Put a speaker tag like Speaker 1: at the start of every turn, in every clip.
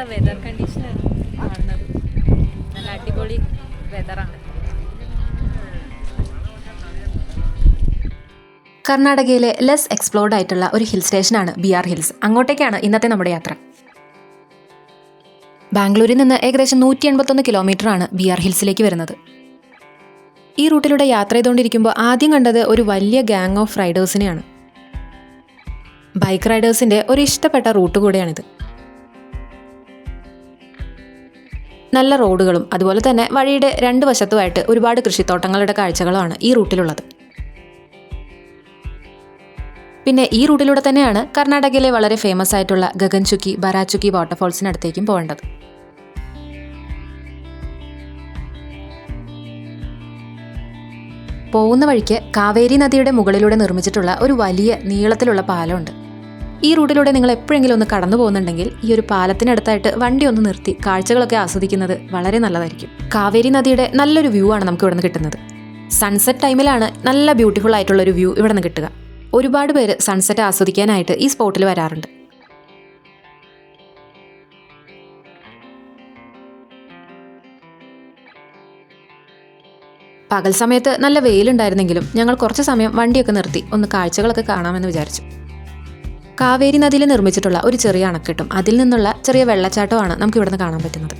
Speaker 1: ഇവിടുത്തെ വെതർ കണ്ടീഷനാണ് കാണുന്നത്. നല്ല അടിപൊളി വെതറാണ്.
Speaker 2: കർണാടകയിലെ ലെസ് എക്സ്പ്ലോർഡ് ആയിട്ടുള്ള ഒരു ഹിൽ സ്റ്റേഷനാണ് ബിആർ ഹിൽസ്. അങ്ങോട്ടേക്കാണ് ഇന്നത്തെ നമ്മുടെ യാത്ര. ബാംഗ്ലൂരിൽ നിന്ന് ഏകദേശം 181 കിലോമീറ്ററാണ് ബിആർ ഹിൽസിലേക്ക് വരുന്നത്. ഈ റൂട്ടിലൂടെ യാത്ര ചെയ്തുകൊണ്ടിരിക്കുമ്പോൾ ആദ്യം കണ്ടത് ഒരു വലിയ ഗ്യാങ് ഓഫ് റൈഡേഴ്സിനെയാണ്. ബൈക്ക് റൈഡേഴ്സിൻ്റെ ഒരു ഇഷ്ടപ്പെട്ട റൂട്ട് കൂടെയാണിത്. നല്ല റോഡുകളും അതുപോലെ തന്നെ വഴിയുടെ രണ്ട് വശത്തുമായിട്ട് ഒരുപാട് കൃഷിത്തോട്ടങ്ങളുടെ കാഴ്ചകളുമാണ് ഈ റൂട്ടിലുള്ളത്. പിന്നെ ഈ റൂട്ടിലൂടെ തന്നെയാണ് കർണാടകയിലെ വളരെ ഫേമസ് ആയിട്ടുള്ള ഗഗൻചുക്കി, ബരാചുക്കി വാട്ടർഫോൾസിനടുത്തേക്കും പോകേണ്ടത്. പോകുന്ന വഴിക്ക് കാവേരി നദിയുടെ മുകളിലൂടെ നിർമ്മിച്ചിട്ടുള്ള ഒരു വലിയ നീളത്തിലുള്ള പാലമുണ്ട്. ഈ റൂട്ടിലൂടെ നിങ്ങൾ എപ്പോഴെങ്കിലും ഒന്ന് കടന്നു പോകുന്നുണ്ടെങ്കിൽ ഈ ഒരു പാലത്തിനടുത്തായിട്ട് വണ്ടി ഒന്ന് നിർത്തി കാഴ്ചകളൊക്കെ ആസ്വദിക്കുന്നത് വളരെ നല്ലതായിരിക്കും. കാവേരി നദിയുടെ നല്ലൊരു വ്യൂ ആണ് നമുക്ക് ഇവിടെ നിന്ന് കിട്ടുന്നത്. സൺസെറ്റ് ടൈമിലാണ് നല്ല ബ്യൂട്ടിഫുൾ ആയിട്ടുള്ളൊരു വ്യൂ ഇവിടെ നിന്ന് കിട്ടുക. ഒരുപാട് പേര് സൺസെറ്റ് ആസ്വദിക്കാനായിട്ട് ഈ സ്പോട്ടിൽ വരാറുണ്ട്. പകൽ സമയത്ത് നല്ല വെയിലുണ്ടായിരുന്നെങ്കിലും ഞങ്ങൾ കുറച്ച് സമയം വണ്ടിയൊക്കെ നിർത്തി ഒന്ന് കാഴ്ചകളൊക്കെ കാണാമെന്ന് വിചാരിച്ചു. കാവേരി നദിയിൽ നിർമ്മിച്ചിട്ടുള്ള ഒരു ചെറിയ അണക്കെട്ടും അതിൽ നിന്നുള്ള ചെറിയ വെള്ളച്ചാട്ടമാണ് നമുക്ക് ഇവിടുന്ന് കാണാൻ പറ്റുന്നത്.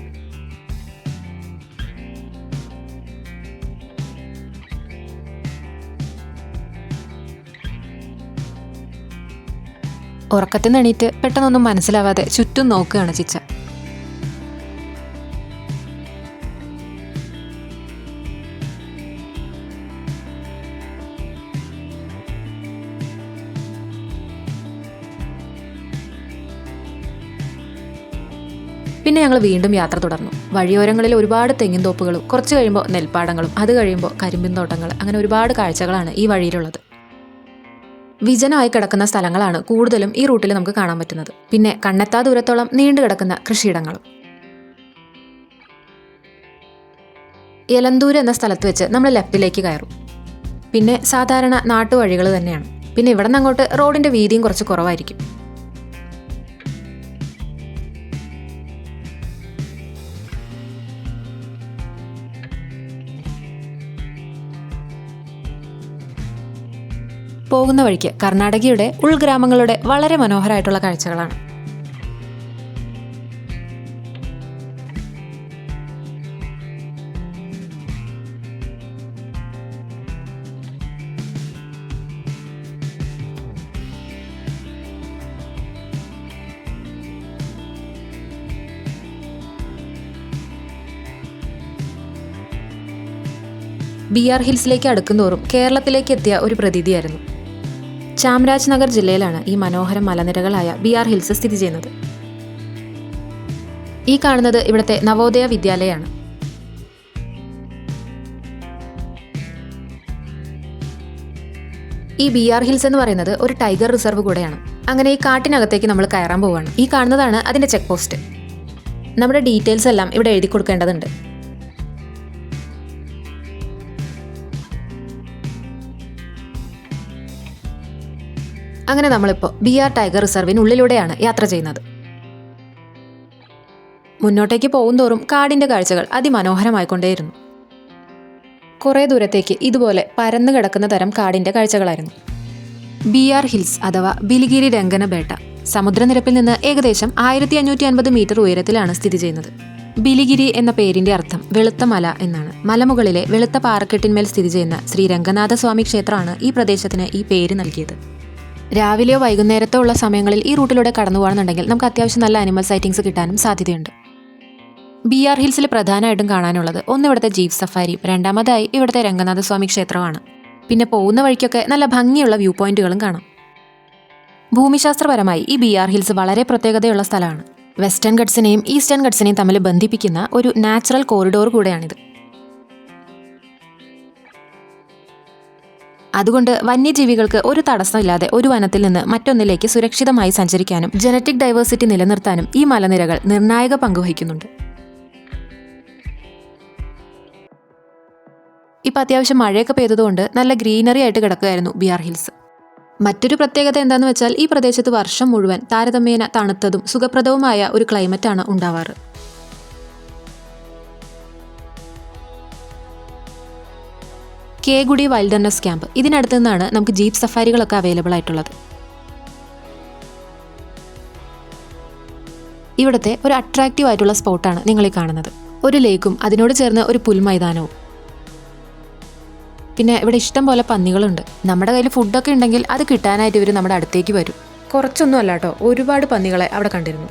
Speaker 2: ഉറക്കത്തിൽ നിന്ന് എണീറ്റ് പെട്ടെന്നൊന്നും മനസ്സിലാവാതെ ചുറ്റും നോക്കുകയാണ് ചിച്ച. പിന്നെ ഞങ്ങൾ വീണ്ടും യാത്ര തുടർന്നു. വഴിയോരങ്ങളിൽ ഒരുപാട് തെങ്ങിൻ തോപ്പുകളും കുറച്ച് കഴിയുമ്പോൾ നെൽപ്പാടങ്ങളും അത് കഴിയുമ്പോൾ കരിമ്പിൻ തോട്ടങ്ങൾ, അങ്ങനെ ഒരുപാട് കാഴ്ചകളാണ് ഈ വഴിയിലുള്ളത്. വിജനമായി കിടക്കുന്ന സ്ഥലങ്ങളാണ് കൂടുതലും ഈ റൂട്ടിൽ നമുക്ക് കാണാൻ പറ്റുന്നത്. പിന്നെ കണ്ണെത്താ ദൂരത്തോളം നീണ്ടു കിടക്കുന്ന കൃഷിയിടങ്ങളും. യലന്തൂര് എന്ന സ്ഥലത്ത് വെച്ച് നമ്മൾ ലെഫ്റ്റിലേക്ക് കയറും. പിന്നെ സാധാരണ നാട്ടുവഴികൾ തന്നെയാണ്. പിന്നെ ഇവിടെ നിന്ന് അങ്ങോട്ട് റോഡിന്റെ വീതിയും കുറച്ച് കുറവായിരിക്കും. പോകുന്ന വഴിക്ക് കർണാടകയുടെ ഉൾഗ്രാമങ്ങളുടെ വളരെ മനോഹരമായിട്ടുള്ള കാഴ്ചകളാണ്. ബിആർ ഹിൽസിലേക്ക് അടുക്കുന്തോറും കേരളത്തിലേക്ക് എത്തിയ ഒരു പ്രതീതിയായിരുന്നു. ചാംരാജ് നഗർ ജില്ലയിലാണ് ഈ മനോഹര മലനിരകളായ ബിആർ ഹിൽസ് സ്ഥിതി ചെയ്യുന്നത്. ഈ കാണുന്നത് ഇവിടുത്തെ നവോദയ വിദ്യാലയമാണ്. ഈ ബിആർ ഹിൽസ് എന്ന് പറയുന്നത് ഒരു ടൈഗർ റിസർവ് കൂടെയാണ്. അങ്ങനെ ഈ കാട്ടിനകത്തേക്ക് നമ്മൾ കയറാൻ പോവുകയാണ്. ഈ കാണുന്നതാണ് അതിന്റെ ചെക്ക് പോസ്റ്റ്. നമ്മുടെ ഡീറ്റെയിൽസ് എല്ലാം ഇവിടെ എഴുതി കൊടുക്കേണ്ടതുണ്ട്. അങ്ങനെ നമ്മളിപ്പോൾ ബിആർ ടൈഗർ റിസർവിനുള്ളിലൂടെയാണ് യാത്ര ചെയ്യുന്നത്. മുന്നോട്ടേക്ക് പോകുന്തോറും കാടിന്റെ കാഴ്ചകൾ അതിമനോഹരമായിക്കൊണ്ടേയിരുന്നു. കുറേ ദൂരത്തേക്ക് ഇതുപോലെ പരന്നു കിടക്കുന്ന തരം കാടിന്റെ കാഴ്ചകളായിരുന്നു. ബിആർ ഹിൽസ് അഥവാ ബിലിഗിരി രംഗനബേട്ട സമുദ്രനിരപ്പിൽ നിന്ന് ഏകദേശം 1550 മീറ്റർ ഉയരത്തിലാണ് സ്ഥിതി ചെയ്യുന്നത്. ബിലിഗിരി എന്ന പേരിന്റെ അർത്ഥം വെളുത്ത മല എന്നാണ്. മലമുകളിലെ വെളുത്ത പാറക്കെട്ടിന്മേൽ സ്ഥിതി ചെയ്യുന്ന ശ്രീ രംഗനാഥസ്വാമി ക്ഷേത്രമാണ് ഈ പ്രദേശത്തിന് ഈ പേര് നൽകിയത്. രാവിലെയോ വൈകുന്നേരത്തോ ഉള്ള സമയങ്ങളിൽ ഈ റൂട്ടിലൂടെ കടന്നു പോകണമെന്നുണ്ടെങ്കിൽ നമുക്ക് അത്യാവശ്യം നല്ല അനിമൽ സൈറ്റിങ്സ് കിട്ടാനും സാധ്യതയുണ്ട്. ബിആർ ഹിൽസിൽ പ്രധാനമായിട്ടും കാണാനുള്ളത് ഒന്ന് ഇവിടുത്തെ ജീപ്പ് സഫാരിയും രണ്ടാമതായി ഇവിടുത്തെ രംഗനാഥസ്വാമി ക്ഷേത്രമാണ്. പിന്നെ പോകുന്ന വഴിക്കൊക്കെ നല്ല ഭംഗിയുള്ള വ്യൂ പോയിന്റുകളും കാണാം. ഭൂമിശാസ്ത്രപരമായി ഈ ബിആർ ഹിൽസ് വളരെ പ്രത്യേകതയുള്ള സ്ഥലമാണ്. വെസ്റ്റേൺ ഗട്ട്സിനെയും ഈസ്റ്റേൺ ഗട്ട്സിനെയും തമ്മിൽ ബന്ധിപ്പിക്കുന്ന ഒരു നാച്ചുറൽ കോറിഡോർ കൂടെയാണിത്. അതുകൊണ്ട് വന്യജീവികൾക്ക് ഒരു തടസ്സമില്ലാതെ ഒരു വനത്തിൽ നിന്ന് മറ്റൊന്നിലേക്ക് സുരക്ഷിതമായി സഞ്ചരിക്കാനും ജനറ്റിക് ഡൈവേഴ്സിറ്റി നിലനിർത്താനും ഈ മലനിരകൾ നിർണായക പങ്കുവഹിക്കുന്നുണ്ട്. ഇപ്പം അത്യാവശ്യം മഴയൊക്കെ പെയ്തതുകൊണ്ട് നല്ല ഗ്രീനറി ആയിട്ട് കിടക്കുകയായിരുന്നു ബിആർ ഹിൽസ്. മറ്റൊരു പ്രത്യേകത എന്താണെന്ന് വെച്ചാൽ ഈ പ്രദേശത്ത് വർഷം മുഴുവൻ താരതമ്യേന തണുത്തതും സുഖപ്രദവുമായ ഒരു ക്ലൈമറ്റാണ് ഉണ്ടാവാറ്. കേഗുഡി വൈൽഡർനെസ് ക്യാമ്പ്, ഇതിനടുത്ത് നിന്നാണ് നമുക്ക് ജീപ്പ് സഫാരികളൊക്കെ അവൈലബിൾ ആയിട്ടുള്ളത്. ഇവിടുത്തെ ഒരു അട്രാക്റ്റീവ് ആയിട്ടുള്ള സ്പോട്ടാണ് നിങ്ങൾ ഈ കാണുന്നത്. ഒരു ലേക്കും അതിനോട് ചേർന്ന് ഒരു പുൽമൈതാനവും. പിന്നെ ഇവിടെ ഇഷ്ടം പോലെ പന്നികളുണ്ട്. നമ്മുടെ കയ്യിൽ ഫുഡൊക്കെ ഉണ്ടെങ്കിൽ അത് കിട്ടാനായിട്ട് ഇവർ നമ്മുടെ അടുത്തേക്ക് വരും. കുറച്ചൊന്നും അല്ല കേട്ടോ, ഒരുപാട് പന്നികളെ അവിടെ കണ്ടിരുന്നു.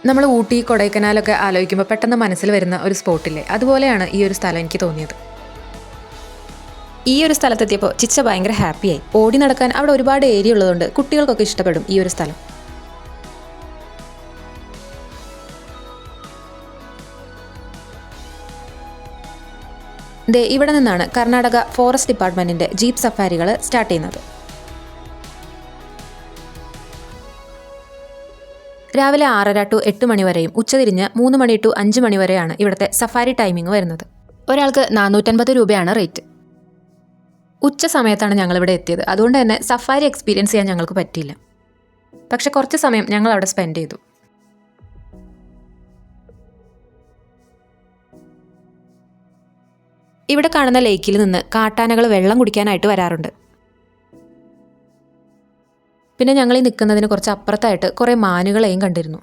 Speaker 2: നമ്മൾ ഊട്ടി കൊടൈക്കനാലൊക്കെ ആലോചിക്കുമ്പോൾ പെട്ടെന്ന് മനസ്സിൽ വരുന്ന ഒരു സ്പോട്ടില്ലേ, അതുപോലെയാണ് ഈ ഒരു സ്ഥലം എനിക്ക് തോന്നിയത്. ഈ ഒരു സ്ഥലത്തെത്തിയപ്പോൾ ചിച്ച ഭയങ്കര ഹാപ്പിയായി. ഓടി നടക്കാൻ അവിടെ ഒരുപാട് ഏരിയ ഉള്ളതുകൊണ്ട് കുട്ടികൾക്കൊക്കെ ഇഷ്ടപ്പെടും ഈ ഒരു സ്ഥലം. ഇവിടെ നിന്നാണ് കർണാടക ഫോറസ്റ്റ് ഡിപ്പാർട്ട്മെന്റിന്റെ ജീപ്പ് സഫാരികൾ സ്റ്റാർട്ട് ചെയ്യുന്നത്. രാവിലെ 6:30 to 8 മണി വരെയും ഉച്ചതിരിഞ്ഞ് 3 മണി to 5 മണി വരെയാണ് ഇവിടുത്തെ സഫാരി ടൈമിംഗ് വരുന്നത്. ഒരാൾക്ക് 450 രൂപയാണ് റേറ്റ്. ഉച്ച സമയത്താണ് ഞങ്ങളിവിടെ എത്തിയത്, അതുകൊണ്ട് തന്നെ സഫാരി എക്സ്പീരിയൻസ് ചെയ്യാൻ ഞങ്ങൾക്ക് പറ്റിയില്ല. പക്ഷെ കുറച്ച് സമയം ഞങ്ങൾ അവിടെ സ്പെൻഡ് ചെയ്തു. ഇവിടെ കാണുന്ന ലേക്കിൽ നിന്ന് കാട്ടാനകൾ വെള്ളം കുടിക്കാനായിട്ട് വരാറുണ്ട്. പിന്നെ ഞങ്ങൾ ഈ നിൽക്കുന്നതിന് കുറച്ച് അപ്പുറത്തായിട്ട് കുറേ മാനുകളെയും കണ്ടിരുന്നു.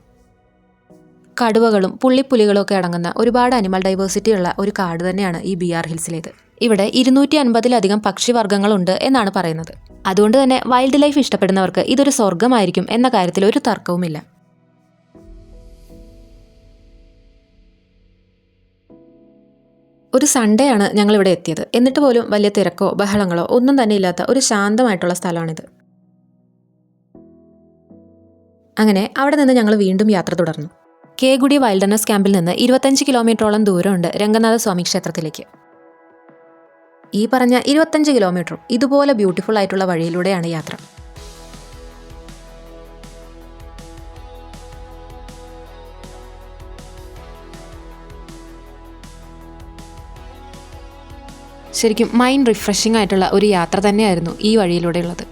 Speaker 2: കടുവകളും പുള്ളിപ്പുലികളും ഒക്കെ അടങ്ങുന്ന ഒരുപാട് അനിമൽ ഡൈവേഴ്സിറ്റി ഉള്ള ഒരു കാട് തന്നെയാണ് ഈ BR ഹിൽസിലേത്. ഇവിടെ 250-ലധികം പക്ഷിവർഗ്ഗങ്ങളുണ്ട് എന്നാണ് പറയുന്നത്. അതുകൊണ്ട് തന്നെ വൈൽഡ് ലൈഫ് ഇഷ്ടപ്പെടുന്നവർക്ക് ഇതൊരു സ്വർഗമായിരിക്കും എന്ന കാര്യത്തിൽ ഒരു തർക്കവുമില്ല. ഒരു സൺഡേ ആണ് ഞങ്ങളിവിടെ എത്തിയത്. എന്നിട്ട് പോലും വലിയ തിരക്കോ ബഹളങ്ങളോ ഒന്നും തന്നെ ഇല്ലാത്ത ഒരു ശാന്തമായിട്ടുള്ള സ്ഥലമാണിത്. അങ്ങനെ അവിടെ നിന്ന് ഞങ്ങൾ വീണ്ടും യാത്ര തുടർന്നു. കേഗുഡി വൈൽഡർനെസ് ക്യാമ്പിൽ നിന്ന് 25 കിലോമീറ്ററോളം ദൂരമുണ്ട് രംഗനാഥ സ്വാമി ക്ഷേത്രത്തിലേക്ക്. ഈ പറഞ്ഞ 25 കിലോമീറ്ററും ഇതുപോലെ ബ്യൂട്ടിഫുൾ ആയിട്ടുള്ള വഴിയിലൂടെയാണ് യാത്ര. ശരിക്കും മൈൻഡ് റിഫ്രഷിംഗ് ആയിട്ടുള്ള ഒരു യാത്ര തന്നെയായിരുന്നു ഈ വഴിയിലൂടെയുള്ളത്.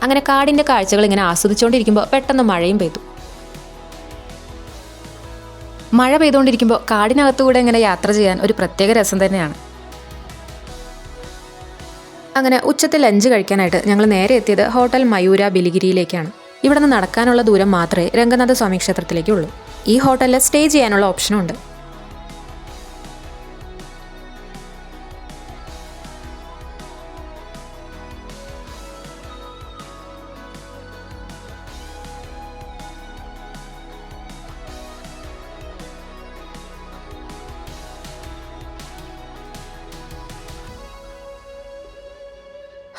Speaker 2: അങ്ങനെ കാടിൻ്റെ കാഴ്ചകൾ ഇങ്ങനെ ആസ്വദിച്ചുകൊണ്ടിരിക്കുമ്പോൾ പെട്ടെന്ന് മഴയും പെയ്തു. മഴ പെയ്തുകൊണ്ടിരിക്കുമ്പോൾ കാടിനകത്തുകൂടെ ഇങ്ങനെ യാത്ര ചെയ്യാൻ ഒരു പ്രത്യേക രസം തന്നെയാണ്. അങ്ങനെ ഉച്ചത്തിൽ ലഞ്ച് കഴിക്കാനായിട്ട് ഞങ്ങൾ നേരെ എത്തിയത് ഹോട്ടൽ മയൂര ബിലിഗിരിയിലേക്കാണ്. ഇവിടെ നിന്ന് നടക്കാനുള്ള ദൂരം മാത്രമേ രംഗനാഥ സ്വാമി ക്ഷേത്രത്തിലേക്കുള്ളൂ. ഈ ഹോട്ടലിൽ സ്റ്റേ ചെയ്യാനുള്ള ഓപ്ഷനും ഉണ്ട്.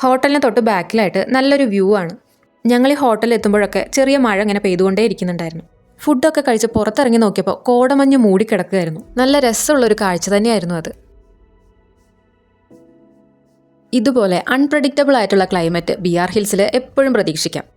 Speaker 2: ഹോട്ടലിന് തൊട്ട് ബാക്കിലായിട്ട് നല്ലൊരു വ്യൂ ആണ്. ഞങ്ങൾ ഈ ഹോട്ടലിൽ എത്തുമ്പോഴൊക്കെ ചെറിയ മഴ ഇങ്ങനെ പെയ്തുകൊണ്ടേ ഇരിക്കുന്നുണ്ടായിരുന്നു. ഫുഡൊക്കെ കഴിച്ച് പുറത്തിറങ്ങി നോക്കിയപ്പോൾ കോടമഞ്ഞ് മൂടിക്കിടക്കുകയായിരുന്നു. നല്ല രസമുള്ളൊരു കാഴ്ച തന്നെയായിരുന്നു അത്. ഇതുപോലെ അൺപ്രഡിക്റ്റബിൾ ആയിട്ടുള്ള ക്ലൈമറ്റ് BR ഹിൽസിൽ എപ്പോഴും പ്രതീക്ഷിക്കാം.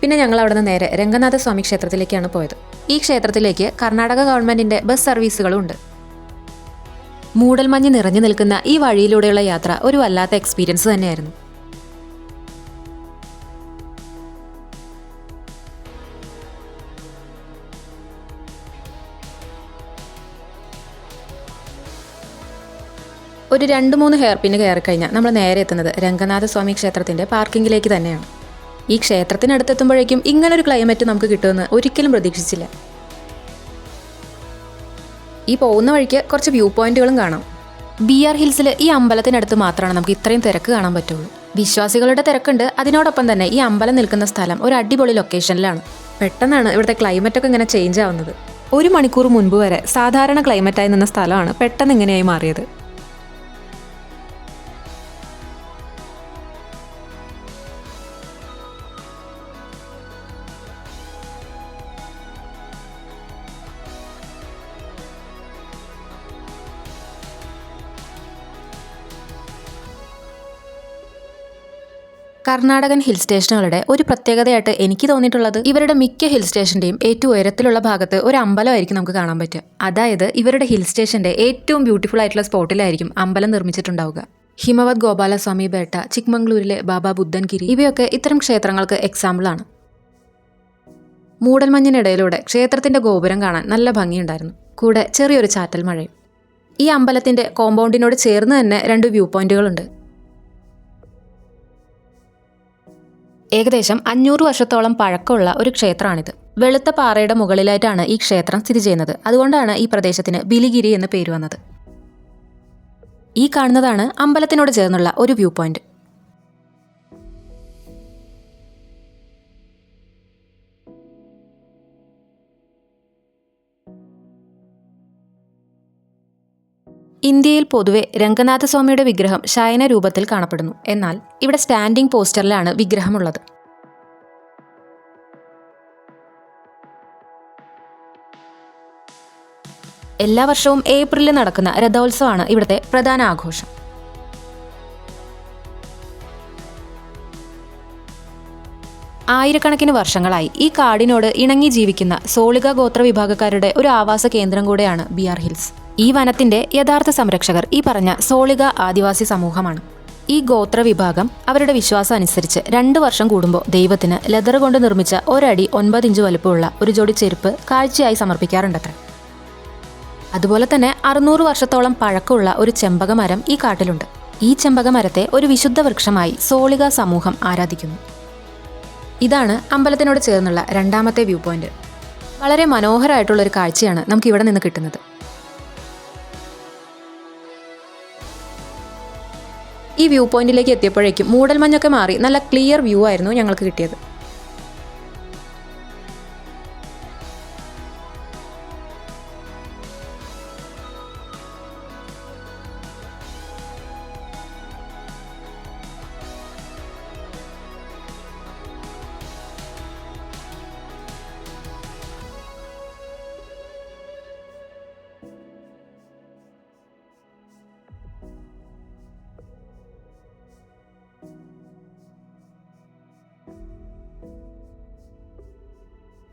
Speaker 2: പിന്നെ ഞങ്ങൾ അവിടെ നിന്ന് നേരെ രംഗനാഥ സ്വാമി ക്ഷേത്രത്തിലേക്കാണ് പോയത്. ഈ ക്ഷേത്രത്തിലേക്ക് കർണാടക ഗവൺമെന്റിന്റെ ബസ് സർവീസുകളും ഉണ്ട്. മൂടൽമഞ്ഞ് നിറഞ്ഞു നിൽക്കുന്ന ഈ വഴിയിലൂടെയുള്ള യാത്ര ഒരു വല്ലാത്ത എക്സ്പീരിയൻസ് തന്നെയായിരുന്നു. ഒരു 2-3 ഹെയർ പിന്ന് കയറി കഴിഞ്ഞാൽ നമ്മൾ നേരെ എത്തുന്നത് രംഗനാഥ സ്വാമി ക്ഷേത്രത്തിന്റെ പാർക്കിങ്ങിലേക്ക് തന്നെയാണ്. ഈ ക്ഷേത്രത്തിനടുത്തെത്തുമ്പോഴേക്കും ഇങ്ങനൊരു ക്ലൈമറ്റ് നമുക്ക് കിട്ടുമെന്ന് ഒരിക്കലും പ്രതീക്ഷിച്ചില്ല. ഈ പോകുന്ന വഴിക്ക് കുറച്ച് വ്യൂ പോയിന്റുകളും കാണാം. BR ഹിൽസിൽ ഈ അമ്പലത്തിനടുത്ത് മാത്രമാണ് നമുക്ക് ഇത്രയും തിരക്ക് കാണാൻ പറ്റുള്ളൂ. വിശ്വാസികളുടെ തിരക്കുണ്ട്, അതിനോടൊപ്പം തന്നെ ഈ അമ്പലം നിൽക്കുന്ന സ്ഥലം ഒരു അടിപൊളി ലൊക്കേഷനിലാണ്. പെട്ടെന്നാണ് ഇവിടുത്തെ ക്ലൈമറ്റൊക്കെ ഇങ്ങനെ ചേഞ്ച് ആവുന്നത്. 1 മണിക്കൂർ മുൻപ് വരെ സാധാരണ ക്ലൈമറ്റായി നിന്ന സ്ഥലമാണ് പെട്ടെന്ന് ഇങ്ങനെയായി മാറിയത്. കർണാടകൻ ഹിൽ സ്റ്റേഷനുകളുടെ ഒരു പ്രത്യേകതയായിട്ട് എനിക്ക് തോന്നിയിട്ടുള്ളത് ഇവരുടെ മിക്ക ഹിൽ സ്റ്റേഷന്റെയും ഏറ്റവും ഉയരത്തിലുള്ള ഭാഗത്ത് ഒരു അമ്പലമായിരിക്കും നമുക്ക് കാണാൻ പറ്റുക. അതായത് ഇവരുടെ ഹിൽ സ്റ്റേഷന്റെ ഏറ്റവും ബ്യൂട്ടിഫുൾ ആയിട്ടുള്ള സ്പോട്ടിലായിരിക്കും അമ്പലം നിർമ്മിച്ചിട്ടുണ്ടാവുക. ഹിമവത് ഗോപാലസ്വാമി ബേട്ട, ചിക്മംഗ്ലൂരിലെ ബാബ ബുദ്ധൻഗിരി ഇവയൊക്കെ ഇത്തരം ക്ഷേത്രങ്ങൾക്ക് എക്സാമ്പിളാണ്. മൂടൽമഞ്ഞിനിടയിലൂടെ ക്ഷേത്രത്തിന്റെ ഗോപുരം കാണാൻ നല്ല ഭംഗിയുണ്ടായിരുന്നു. കൂടെ ചെറിയൊരു ചാറ്റൽ മഴയും. ഈ അമ്പലത്തിന്റെ കോമ്പൗണ്ടിനോട് ചേർന്ന് തന്നെ 2 വ്യൂ പോയിന്റുകളുണ്ട്. ഏകദേശം 500 വർഷത്തോളം പഴക്കമുള്ള ഒരു ക്ഷേത്രമാണിത്. വെളുത്ത പാറയുടെ മുകളിലായിട്ടാണ് ഈ ക്ഷേത്രം സ്ഥിതി ചെയ്യുന്നത്. അതുകൊണ്ടാണ് ഈ പ്രദേശത്തിന് ബിലിഗിരി എന്ന് പേര് വന്നത്. ഈ കാണുന്നതാണ് അമ്പലത്തിനോട് ചേർന്നുള്ള ഒരു വ്യൂ പോയിന്റ്. ഇന്ത്യയിൽ പൊതുവെ രംഗനാഥസ്വാമിയുടെ വിഗ്രഹം ശയന രൂപത്തിൽ കാണപ്പെടുന്നു. എന്നാൽ ഇവിടെ സ്റ്റാൻഡിംഗ് പോസ്റ്ററിലാണ് വിഗ്രഹമുള്ളത്. എല്ലാ വർഷവും ഏപ്രിലിൽ നടക്കുന്ന രഥോത്സവമാണ് ഇവിടുത്തെ പ്രധാന ആഘോഷം. ആയിരക്കണക്കിന് വർഷങ്ങളായി ഈ കാടിനോട് ഇണങ്ങി ജീവിക്കുന്ന സോളിക ഗോത്ര വിഭാഗക്കാരുടെ ഒരു ആവാസ കേന്ദ്രം കൂടെയാണ് BR ഹിൽസ്. ഈ വനത്തിന്റെ യഥാർത്ഥ സംരക്ഷകർ ഈ പറഞ്ഞ സോളിക ആദിവാസി സമൂഹമാണ്. ഈ ഗോത്ര വിഭാഗം അവരുടെ വിശ്വാസം അനുസരിച്ച് 2 വർഷം കൂടുമ്പോൾ ദൈവത്തിന് ലെതർ കൊണ്ട് നിർമ്മിച്ച 1 അടി 9 ഇഞ്ച് വലുപ്പമുള്ള ഒരു ജോഡി ചെരുപ്പ് കാഴ്ചയായി സമർപ്പിക്കാറുണ്ടത്രേ. അതുപോലെ തന്നെ 600 വർഷത്തോളം പഴക്കമുള്ള ഒരു ചെമ്പകമരം ഈ കാട്ടിലുണ്ട്. ഈ ചെമ്പകമരത്തെ ഒരു വിശുദ്ധ വൃക്ഷമായി സോളിക സമൂഹം ആരാധിക്കുന്നു. ഇതാണ് അമ്പലത്തിനോട് ചേർന്നുള്ള 2ാമത്തെ വ്യൂ പോയിന്റ്. വളരെ മനോഹരമായിട്ടുള്ള ഒരു കാഴ്ചയാണ് നമുക്ക് ഇവിടെ നിന്ന് കിട്ടുന്നത്. ഈ വ്യൂ പോയിന്റിലേക്ക് എത്തിയപ്പോഴേക്കും മൂടൽമഞ്ഞൊക്കെ മാറി നല്ല ക്ലിയർ വ്യൂ ആയിരുന്നു ഞങ്ങൾക്ക് കിട്ടിയത്.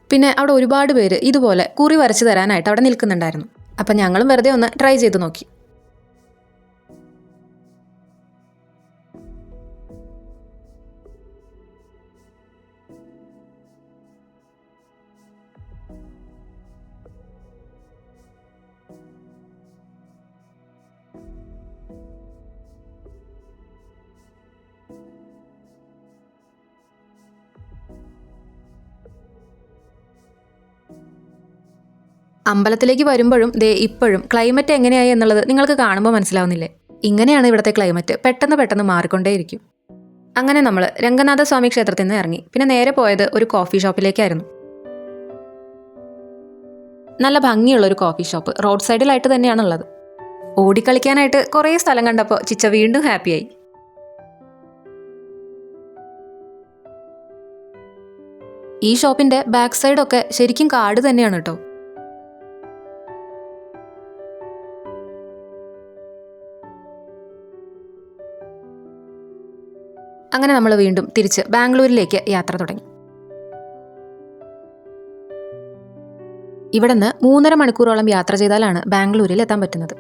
Speaker 2: പിന്നെ അവിടെ ഒരുപാട് പേര് ഇതുപോലെ കുറി വരച്ച് തരാനായിട്ട് അവിടെ നിൽക്കുന്നുണ്ടായിരുന്നു. അപ്പം ഞങ്ങളും വെറുതെ ഒന്ന് ട്രൈ ചെയ്ത് നോക്കി. അമ്പലത്തിലേക്ക് വരുമ്പോഴും ഇപ്പോഴും ക്ലൈമറ്റ് എങ്ങനെയായി എന്നുള്ളത് നിങ്ങൾക്ക് കാണുമ്പോൾ മനസ്സിലാവുന്നില്ലേ? ഇങ്ങനെയാണ് ഇവിടുത്തെ ക്ലൈമറ്റ്, പെട്ടെന്ന് മാറിക്കൊണ്ടേയിരിക്കും. അങ്ങനെ നമ്മൾ രംഗനാഥസ്വാമി ക്ഷേത്രത്തിൽ നിന്ന് ഇറങ്ങി. പിന്നെ നേരെ പോയത് ഒരു കോഫി ഷോപ്പിലേക്കായിരുന്നു. നല്ല ഭംഗിയുള്ളൊരു കോഫി ഷോപ്പ് റോഡ് സൈഡിലായിട്ട് തന്നെയാണുള്ളത്. ഓടിക്കളിക്കാനായിട്ട് കുറേ സ്ഥലം കണ്ടപ്പോൾ ചിച്ച വീണ്ടും ഹാപ്പിയായി. ഈ ഷോപ്പിന്റെ ബാക്ക് സൈഡൊക്കെ ശരിക്കും കാട് തന്നെയാണ് കേട്ടോ. അങ്ങനെ നമ്മൾ വീണ്ടും തിരിച്ച് ബാംഗ്ലൂരിലേക്ക് യാത്ര തുടങ്ങി. ഇവിടെ നിന്ന് 3.5 മണിക്കൂറോളം യാത്ര ചെയ്താലാണ് ബാംഗ്ലൂരിൽ എത്താൻ പറ്റുന്നത്.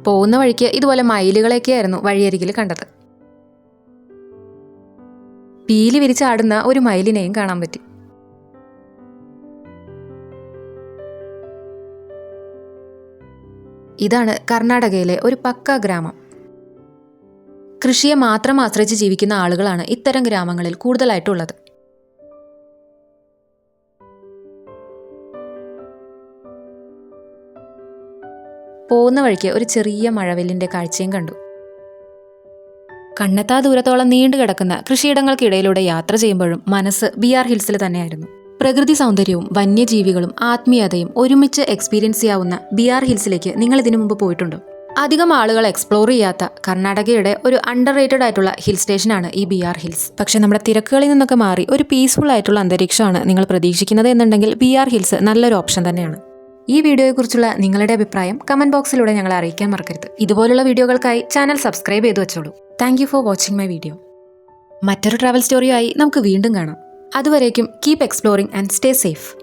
Speaker 2: പോകുന്ന വഴിക്ക് ഇതുപോലെ മയിലുകളൊക്കെയായിരുന്നു വഴിയരികിൽ കണ്ടത്. പീലി വിരിച്ചാടുന്ന ഒരു മയിലിനെയും കാണാൻ പറ്റി. ഇതാണ് കർണാടകയിലെ ഒരു പക്ക ഗ്രാമം. കൃഷിയെ മാത്രം ആശ്രയിച്ച് ജീവിക്കുന്ന ആളുകളാണ് ഇത്തരം ഗ്രാമങ്ങളിൽ കൂടുതലായിട്ടുള്ളത്. പോകുന്ന വഴിക്ക് ഒരു ചെറിയ മഴവില്ലിന്റെ കാഴ്ചയും കണ്ടു. കണ്ണെത്താ ദൂരത്തോളം നീണ്ടു കിടക്കുന്ന കൃഷിയിടങ്ങൾക്കിടയിലൂടെ യാത്ര ചെയ്യുമ്പോഴും മനസ്സ് BR ഹിൽസിൽ തന്നെയായിരുന്നു. പ്രകൃതി സൗന്ദര്യവും വന്യജീവികളും ആത്മീയതയും ഒരുമിച്ച് എക്സ്പീരിയൻസ് ചെയ്യാവുന്ന BR ഹിൽസിലേക്ക് നിങ്ങൾ ഇതിനു മുമ്പ് പോയിട്ടുണ്ടോ? അധികം ആളുകൾ എക്സ്പ്ലോർ ചെയ്യാത്ത കർണാടകയുടെ ഒരു അണ്ടർ റേറ്റഡ് ആയിട്ടുള്ള ഹിൽ സ്റ്റേഷനാണ് ഈ BR ഹിൽസ്. പക്ഷെ നമ്മുടെ തിരക്കുകളിൽ നിന്നൊക്കെ മാറി ഒരു പീസ്ഫുൾ ആയിട്ടുള്ള അന്തരീക്ഷമാണ് നിങ്ങൾ പ്രതീക്ഷിക്കുന്നത് എന്നുണ്ടെങ്കിൽ BR ഹിൽസ് നല്ലൊരു ഓപ്ഷൻ തന്നെയാണ്. ഈ വീഡിയോയെക്കുറിച്ചുള്ള നിങ്ങളുടെ അഭിപ്രായം കമന്റ് ബോക്സിലൂടെ ഞങ്ങളെ അറിയിക്കാൻ മറക്കരുത്. ഇതുപോലുള്ള വീഡിയോകൾക്കായി ചാനൽ സബ്സ്ക്രൈബ് ചെയ്തു വെച്ചോളൂ. Thank you for watching my video. മറ്റൊരു ട്രാവൽ സ്റ്റോറിയായി നമുക്ക് വീണ്ടും കാണാം. അതുവരേക്കും keep exploring and stay safe.